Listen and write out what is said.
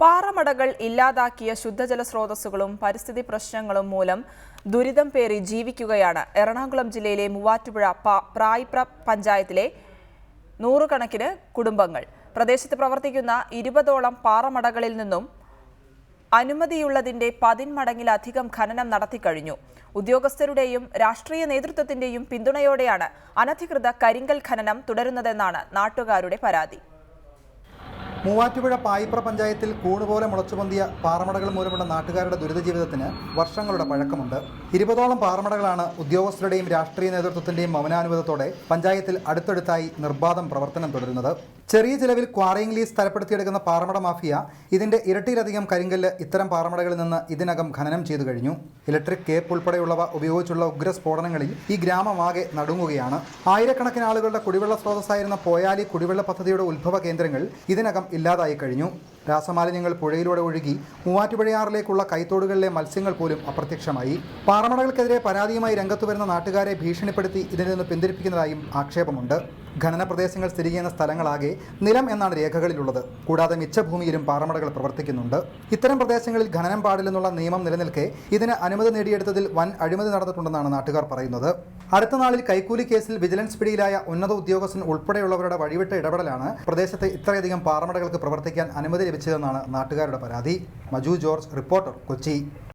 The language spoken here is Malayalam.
പാറമടകൾ ഇല്ലാതാക്കിയ ശുദ്ധജല സ്രോതസ്സുകളും പരിസ്ഥിതി പ്രശ്നങ്ങളും മൂലം ദുരിതം പേറി ജീവിക്കുകയാണ് എറണാകുളം ജില്ലയിലെ മൂവാറ്റുപുഴ പ്രായിപ്ര പഞ്ചായത്തിലെ നൂറുകണക്കിന് കുടുംബങ്ങൾ. പ്രദേശത്ത് പ്രവർത്തിക്കുന്ന 20ഓളം പാറമടകളിൽ നിന്നും അനുമതിയുള്ളതിന്റെ 10 മടങ്ങിലധികം ഖനനം നടത്തിക്കഴിഞ്ഞു. ഉദ്യോഗസ്ഥരുടെയും രാഷ്ട്രീയ നേതൃത്വത്തിന്റെയും പിന്തുണയോടെയാണ് അനധികൃത കരിങ്കൽ ഖനനം തുടരുന്നതെന്നാണ് നാട്ടുകാരുടെ പരാതി. മൂവാറ്റുപുഴ പായിപ്ര പഞ്ചായത്തിൽ കൂണുപോലെ മുളച്ചുപൊന്തിയ പാറമടകൾ മൂലമുള്ള നാട്ടുകാരുടെ ദുരിത ജീവിതത്തിന് വർഷങ്ങളുടെ പഴക്കമുണ്ട്. 20ഓളം പാറമടകളാണ് ഉദ്യോഗസ്ഥരുടെയും രാഷ്ട്രീയ നേതൃത്വത്തിന്റെയും മൗനാനുവാദത്തോടെ പഞ്ചായത്തിൽ അടുത്തടുത്തായി നിർബാധം പ്രവർത്തനം തുടരുന്നത്. ചെറിയ ചിലവിൽ ക്വാറിയിങ് ലീസ് തരപ്പെടുത്തിയെടുക്കുന്ന പാറമട മാഫിയ ഇതിന്റെ ഇരട്ടിയിലധികം കരിങ്കല്ല് ഇത്തരം പാറമടകളിൽ നിന്ന് ഇതിനകം ഖനനം ചെയ്തു കഴിഞ്ഞു. ഇലക്ട്രിക് കേപ്പ് ഉൾപ്പെടെയുള്ളവ ഉപയോഗിച്ചുള്ള ഉഗ്രസ്ഫോടനങ്ങളിൽ ഈ ഗ്രാമമാകെ നടുങ്ങുകയാണ്. ആയിരക്കണക്കിന് ആളുകളുടെ കുടിവെള്ള സ്രോതസ്സായിരുന്ന പോയാലി കുടിവെള്ള പദ്ധതിയുടെ ഉത്ഭവ കേന്ദ്രങ്ങൾ ഇതിനകം ഇല്ലാതായി കഴിഞ്ഞു. രാസമാലിന്യങ്ങൾ പുഴയിലൂടെ ഒഴുകി മൂവാറ്റുപുഴയാറിലേക്കുള്ള കൈത്തോടുകളിലെ മത്സ്യങ്ങൾ പോലും അപ്രത്യക്ഷമായി. പാറമടകൾക്കെതിരെ പരാതിയുമായി രംഗത്തു വരുന്ന നാട്ടുകാരെ ഭീഷണിപ്പെടുത്തി ഇതിൽ നിന്ന് പിന്തിരിപ്പിക്കുന്നതായും ആക്ഷേപമുണ്ട്. ഖനന പ്രദേശങ്ങൾ സ്ഥിതി ചെയ്യുന്ന സ്ഥലങ്ങളാകെ നിലം എന്നാണ് രേഖകളിലുള്ളത്. കൂടാതെ മിച്ചഭൂമിയിലും പാറമടകൾ പ്രവർത്തിക്കുന്നുണ്ട്. ഇത്തരം പ്രദേശങ്ങളിൽ ഖനനം പാടില്ലെന്നുള്ള നിയമം നിലനിൽക്കെ ഇതിന് അനുമതി നേടിയെടുത്തതിൽ വൻ അഴിമതി നടന്നിട്ടുണ്ടെന്നാണ് നാട്ടുകാർ പറയുന്നത്. അടുത്ത നാളിൽ കൈക്കൂലി കേസിൽ വിജിലൻസ് പിടിയിലായ ഉന്നത ഉദ്യോഗസ്ഥൻ ഉൾപ്പെടെയുള്ളവരുടെ വഴിവിട്ട ഇടപെടലാണ് പ്രദേശത്ത് ഇത്രയധികം പാറമടകൾക്ക് പ്രവർത്തിക്കാൻ അനുമതി ലഭിച്ചതെന്നാണ് നാട്ടുകാരുടെ പരാതി. Maju George, reporter, Kochi.